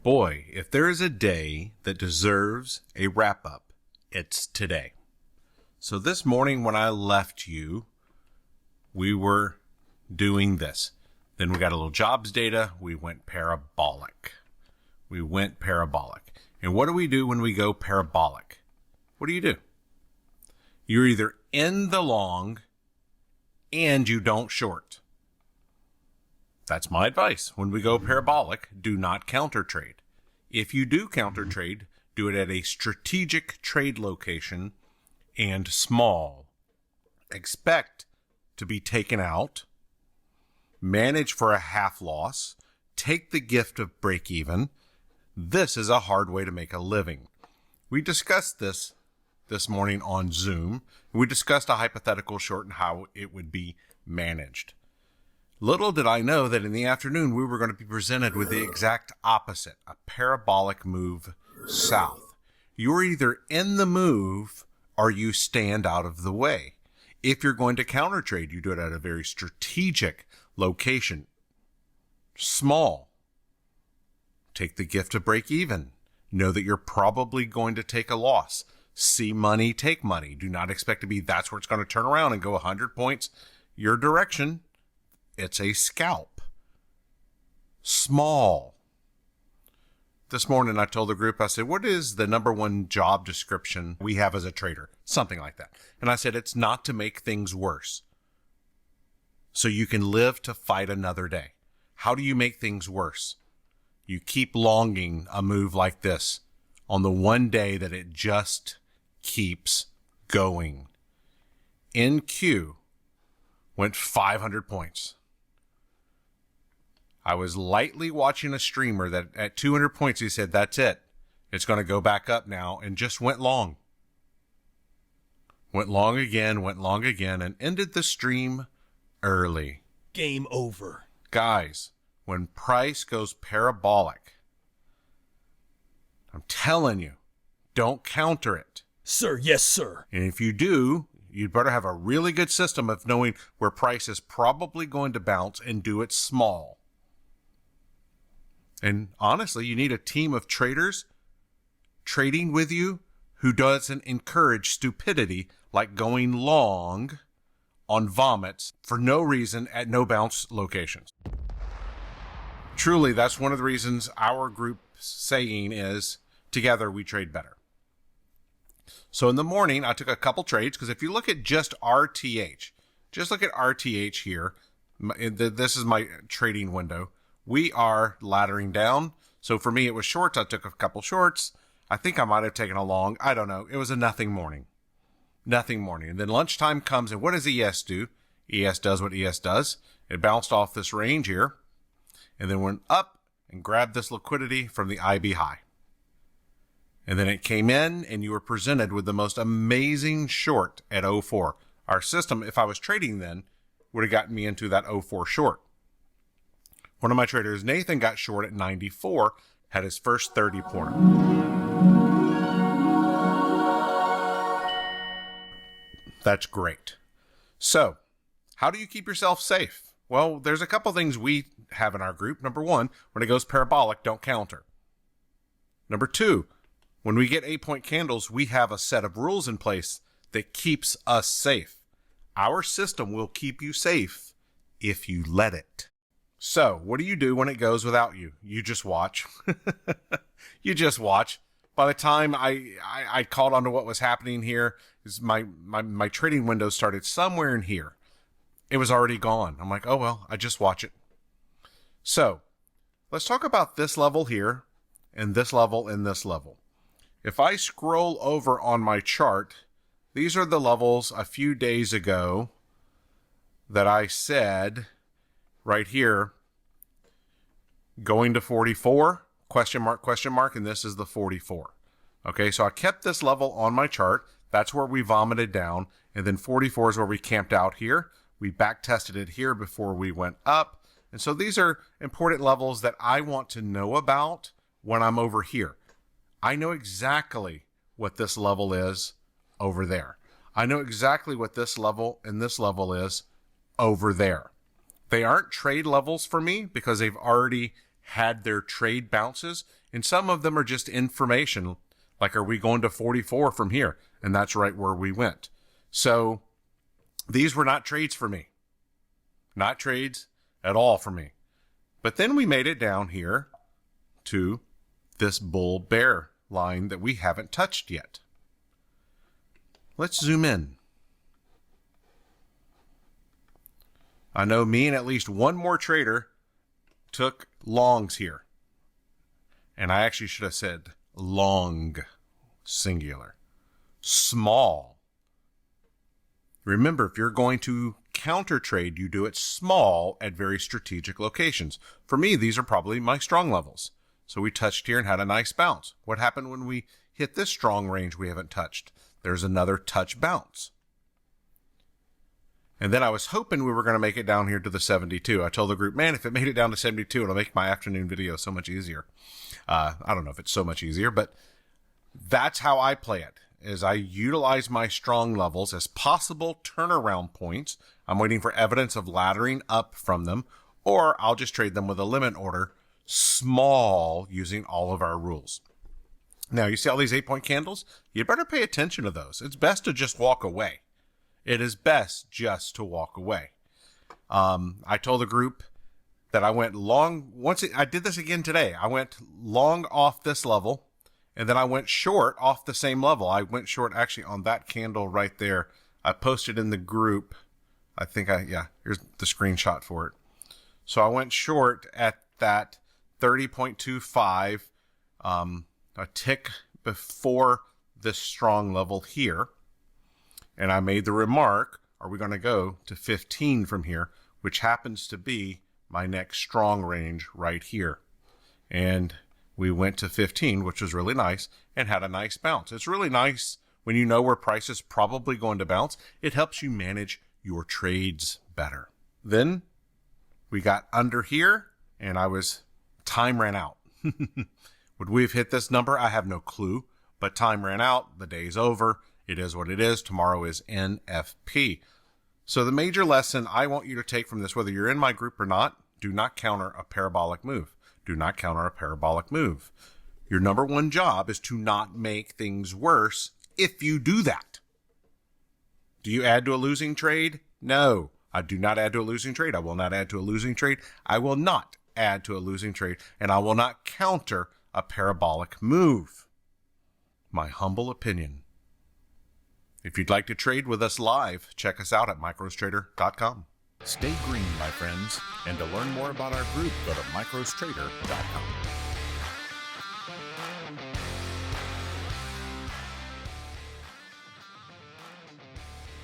Boy, if there is a day that deserves a wrap-up, it's today. So this morning when I left you, we were doing this. Then we got a little jobs data. We went parabolic. And what do we do when we go parabolic? What do? You're either in the long and you don't short. That's my advice. When we go parabolic, do not counter trade. If you do counter trade, do it at a strategic trade location and small. Expect to be taken out. Manage for a half loss. Take the gift of break even. This is a hard way to make a living. We discussed this morning on Zoom. We discussed a hypothetical short and how it would be managed. Little did I know that in the afternoon we were going to be presented with the exact opposite, a parabolic move south. You're either in the move or you stand out of the way. If you're going to counter trade, you do it at a very strategic location. Small. Take the gift of break even. Know that you're probably going to take a loss. See money, take money. Do not expect to be that's where it's going to turn around and go 100 points your direction. It's a scalp. Small. This morning I told the group, I said, what is the number one job description we have as a trader? Something like that. And I said, it's not to make things worse. So you can live to fight another day. How do you make things worse? You keep longing a move like this on the one day that it just keeps going. NQ went 500 points. I was lightly watching a streamer that at 200 points, he said, that's it. It's going to go back up now, and just went long. Went long again, and ended the stream early. Game over. Guys, when price goes parabolic, I'm telling you, don't counter it. Sir, yes, sir. And if you do, you'd better have a really good system of knowing where price is probably going to bounce and do it small. And honestly, you need a team of traders trading with you who doesn't encourage stupidity like going long on vomits for no reason at no bounce locations. Truly, that's one of the reasons our group's saying is, together we trade better. So in the morning, I took a couple trades because if you look at just RTH, just look at RTH here. This is my trading window. We are laddering down. So for me, it was shorts. I took a couple shorts. I think I might have taken a long. I don't know. It was a nothing morning. And then lunchtime comes, and what does ES do? ES does what ES does. It bounced off this range here, and then went up and grabbed this liquidity from the IB high. And then it came in, and you were presented with the most amazing short at 04. Our system, if I was trading then, would have gotten me into that 04 short. One of my traders, Nathan, got short at 94, had his first 30 pointer. That's great. So, how do you keep yourself safe? Well, there's a couple things we have in our group. Number one, when it goes parabolic, don't counter. Number two, when we get 8-point candles, we have a set of rules in place that keeps us safe. Our system will keep you safe if you let it. So, what do you do when it goes without you? You just watch. You just watch. By the time I caught on to what was happening here, my trading window started somewhere in here. It was already gone. I'm like, oh, well, I just watch it. So, let's talk about this level here, and this level, and this level. If I scroll over on my chart, these are the levels a few days ago that I said right here, going to 44, question mark, and this is the 44. Okay, so I kept this level on my chart. That's where we vomited down, and then 44 is where we camped out here. We back tested it here before we went up. And so these are important levels that I want to know about when I'm over here. I know exactly what this level is over there. I know exactly what this level and this level is over there. They aren't trade levels for me because they've already had their trade bounces, and some of them are just information, like are we going to 44 from here? And that's right where we went. So these were not trades for me. Not trades at all for me. But then we made it down here to this bull bear line that we haven't touched yet. Let's zoom in. I know me and at least one more trader took longs here. And I actually should have said long, singular. Small. Remember, if you're going to counter trade, you do it small at very strategic locations. For me, these are probably my strong levels. So we touched here and had a nice bounce. What happened when we hit this strong range we haven't touched? There's another touch bounce. And then I was hoping we were going to make it down here to the 72. I told the group, man, if it made it down to 72, it'll make my afternoon video so much easier. I don't know if it's so much easier, but that's how I play it, is I utilize my strong levels as possible turnaround points. I'm waiting for evidence of laddering up from them, or I'll just trade them with a limit order, small, using all of our rules. Now, you see all these 8-point candles? You better pay attention to those. It's best to just walk away. It is best just to walk away. I told the group that I went long. I did this again today. I went long off this level, and then I went short off the same level. I went short actually on that candle right there. I posted in the group. Here's the screenshot for it. So I went short at that 30.25, a tick before this strong level here. And I made the remark, are we going to go to 15 from here, which happens to be my next strong range right here. And we went to 15, which was really nice, and had a nice bounce. It's really nice when you know where price is probably going to bounce. It helps you manage your trades better. Then we got under here, and time ran out. Would we have hit this number? I have no clue, but time ran out. The day's over. It is what it is. Tomorrow is NFP. So the major lesson I want you to take from this, whether you're in my group or not, do not counter a parabolic move. Do not counter a parabolic move. Your number one job is to not make things worse if you do that. Do you add to a losing trade? No, I do not add to a losing trade. I will not add to a losing trade. I will not add to a losing trade, and I will not counter a parabolic move. My humble opinion. If you'd like to trade with us live, check us out at microstrader.com. Stay green, my friends, and to learn more about our group, go to microstrader.com.